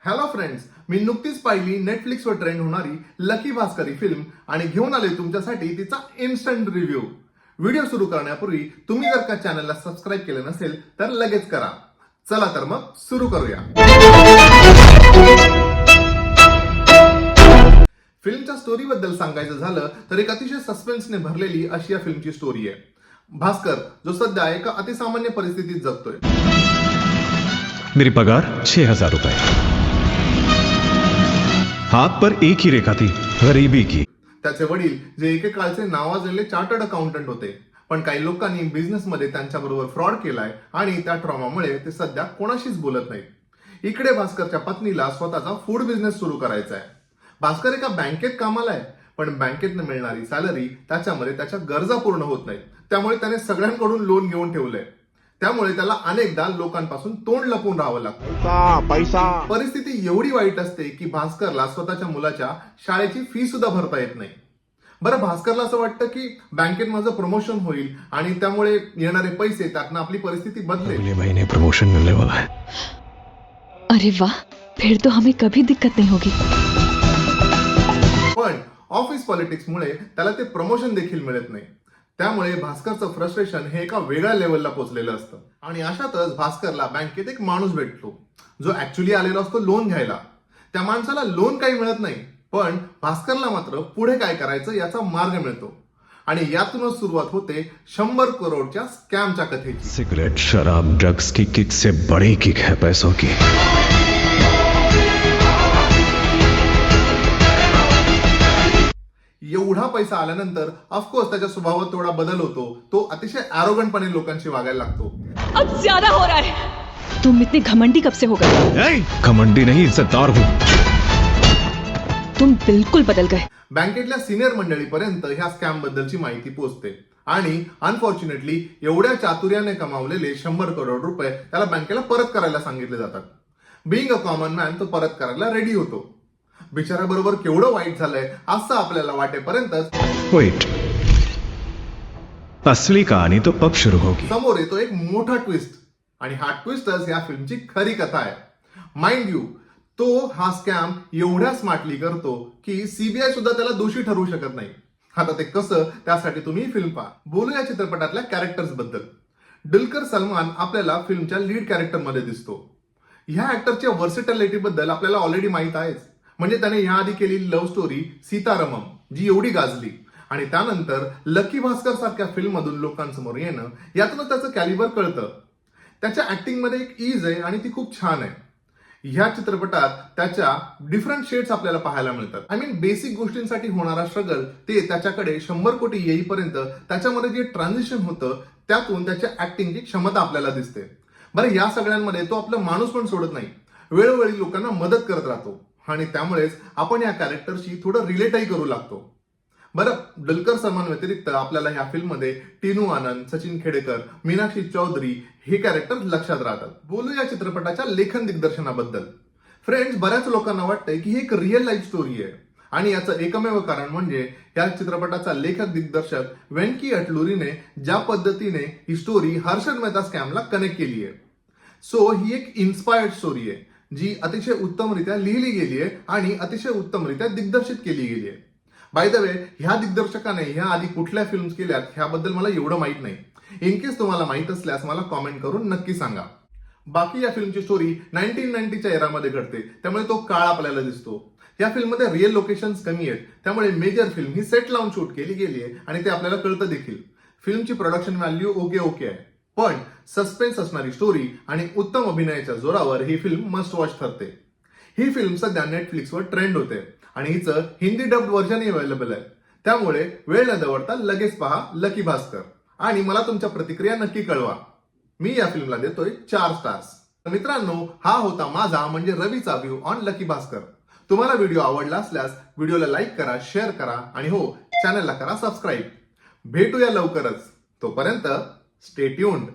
Hello friends, मी नुकतीच पाहिली नेटफ्लिक्सवर ट्रेंड होणारी लकी भास्कर ही फिल्म आणि घेऊन आले तुमच्यासाठी तिचा इन्स्टंट रिव्ह्यू. व्हिडिओ सुरू करण्यापूर्वी तुम्ही जर का चॅनलला सबस्क्राईब केले नसेल तर लगेच करा. चला तर मग सुरू करूया. फिल्मच्या स्टोरी बद्दल सांगायचं झालं तर एक अतिशय सस्पेन्सने भरलेली अशी या फिल्मची स्टोरी आहे. भास्कर जो सध्या एका अतिसामान्य परिस्थितीत जगतोय. मेरी पगार 6,000 रुपए. हाथ पर एक ही रेखा थी, गरीबी की. त्याचे वडील जे एकेकाळचे नावाजलेले चार्टर्ड अकाउंटंट होते, पण काही लोकांनी बिझनेसमध्ये त्यांच्याबरोबर फ्रॉड केलाय आणि त्या ट्रॉमामुळे ते सध्या कोणाशीच बोलत नाहीत. इकडे भास्करच्या पत्नीला स्वतःचा फूड बिझनेस सुरू करायचा आहे. भास्कर एका बँकेत कामाला आहे, पण बँकेतनं मिळणारी सॅलरी त्याच्यामध्ये त्याच्या गरजा पूर्ण होत नाहीत. त्यामुळे त्याने सगळ्यांकडून लोन घेऊन ठेवलंय. त्यामुळे त्याला अनेकदा लोकांपासून तोंड लपवून राहावं लागतं. पैसा परिस्थिती एवढी वाईट असते की भास्करला स्वतःच्या मुलाच्या शाळेची फी सुद्धा भरता येत नाही. बरं, भास्करला असं वाटतं की बँकेत माझं प्रमोशन होईल आणि त्यामुळे येणारे पैसे त्यातनं आपली परिस्थिती बदलेल. अगले महीने प्रमोशन मिलने वाला है. अरे वाह, फिर तो हमें कभी दिक्कत नहीं होगी. पण ऑफिस पॉलिटिक्समुळे त्याला ते प्रमोशन देखील मिळत नाही. त्यामुळे भास्करचं फ्रस्ट्रेशन हे एका वेगळ्या लेवलला पोहोचलेलं असतं. आणि अशातच भास्करला बँकेत एक माणूस भेटतो जो ऍक्च्युली आलेला असतो लोन घ्यायला. त्या माणसाला लोन काही मिळत नाही, पण भास्करला मात्र पुढे काय करायचं याचा मार्ग मिळतो. आणि यातूनच सुरुवात होते 100 करोडच्या स्कॅमच्या कथेची. सिगरेट, शराब, ड्रग्स की किक से बड़ी किक है पैसों की. एवढा पैसा आल्यानंतर ऑफकोर्स त्याच्या स्वभावात थोडा बदल होतो. तो अतिशय ॲरोगंटपणे लोकांशी वागायला लागतो. अब ज्यादा हो रहा है. तुम इतने घमंडी कब से हो गए? घमंडी नहीं, इज्जतदार हूँ. तुम बिल्कुल बदल गए. बँकेतल्या सिनियर मंडळीपर्यंत ह्या स्कॅम बद्दलची माहिती पोहोचते आणि अनफॉर्च्युनेटली एवढ्या चातुर्याने कमावलेले 100 करोड रुपये त्याला बँकेला परत करायला सांगितले जातात. बिईंग अ कॉमन मॅन तो परत करायला रेडी होतो. बिचाऱ्याबरोबर केवढं वाईट झालंय असं आपल्याला वाटेपर्यंत वेट, असली कहानी तो कब शुरू होगी? समोर येतो एक मोठा ट्विस्ट आणि हा ट्विस्टच या फिल्मची खरी कथा आहे. माइंड यू, तो हा स्कॅम एवढ्या स्मार्टली करतो की सीबीआय सुद्धा त्याला दोषी ठरवू शकत नाही. आता ते कसं, त्यासाठी तुम्ही फिल्म पहा. बोलू या चित्रपटातल्या कॅरेक्टर्स बद्दल. दुलकर सलमान आपल्याला फिल्मच्या लीड कॅरेक्टरमध्ये दिसतो. ह्या ऍक्टरच्या व्हर्सेटॅलिटी बद्दल आपल्याला ऑलरेडी माहित आहेच. म्हणजे त्याने ह्याआधी केलेली लव्ह स्टोरी सीतारमम जी एवढी गाजली, आणि त्यानंतर लकी भास्कर सारख्या फिल्म मधून लोकांसमोर येणं, यातून त्याचं कॅलिबर कळतं. त्याच्या ऍक्टिंग मध्ये एक ईज आहे आणि ती खूप छान आहे. ह्या चित्रपटात त्याच्या डिफरंट शेड्स आपल्याला पाहायला मिळतात. आय मीन बेसिक गोष्टींसाठी होणारा स्ट्रगल ते त्याच्याकडे 100 कोटी येईपर्यंत त्याच्यामध्ये जे ट्रान्झिशन होतं त्यातून त्याच्या ऍक्टिंगची क्षमता आपल्याला दिसते. बरं, या सगळ्यांमध्ये तो आपला माणूस पण सोडत नाही. वेळोवेळी लोकांना मदत करत राहतो आणि त्यामुळेच आपण या कॅरेक्टरशी थोडं रिलेटही करू लागतो. बरं, दुलकर सलमान व्यतिरिक्त आपल्याला ह्या फिल्ममध्ये टिनू आनंद, सचिन खेडेकर, मीनाक्षी चौधरी हे कॅरेक्टर लक्षात राहतात. बोलू या चित्रपटाच्या लेखन दिग्दर्शनाबद्दल. फ्रेंड्स, बऱ्याच लोकांना वाटतंय की ही एक रिअल लाईफ स्टोरी आहे आणि याचं एकमेव कारण म्हणजे या चित्रपटाचा लेखक दिग्दर्शक वेंकी अटलुरीने ज्या पद्धतीने ही स्टोरी हर्षद मेहता स्कॅमला कनेक्ट केली आहे. सो ही एक इन्स्पायर्ड स्टोरी आहे जी अतिशय उत्तमरित्या लिहिली गेली आहे आणि अतिशय उत्तमरित्या दिग्दर्शित केली गेली आहे. बाय द वे, ह्या दिग्दर्शकाने ह्या आधी कुठल्या फिल्म्स केल्यात ह्याबद्दल मला एवढं माहित नाही. इन केस तुम्हाला माहित असल्यास मला कॉमेंट करून नक्की सांगा. बाकी या फिल्मची स्टोरी 1990च्या एरामध्ये घडते, त्यामुळे तो काळ आपल्याला दिसतो. या फिल्ममध्ये रिअल लोकेशन्स कमी आहेत, त्यामुळे मेजर फिल्म ही सेट लावून शूट केली गेली आहे आणि ते आपल्याला कळतं देखील. फिल्मची प्रोडक्शन व्हॅल्यू ओके आहे, पण सस्पेन्स असणारी स्टोरी आणि उत्तम अभिनयाच्या जोरावर ही फिल्म मस्ट वॉच ठरते. ही फिल्म सध्या नेटफ्लिक्सवर ट्रेंड होते आणि हिचं हिंदी डब्ड व्हर्जनही अवेलेबल आहे. त्यामुळे वेळ न दवडता लगेच पहा लकी भास्कर आणि मला तुमच्या प्रतिक्रिया नक्की कळवा. मी या फिल्मला देतोय 4 स्टार्स. मित्रांनो, हा होता माझा म्हणजे रवीचा व्ह्यू ऑन लकी भास्कर. तुम्हाला व्हिडिओ आवडला असल्यास व्हिडिओला लाईक करा, शेअर करा आणि हो, चॅनलला करा सबस्क्राईब. भेटूया लवकरच. तोपर्यंत स्टे ट्यून्ड.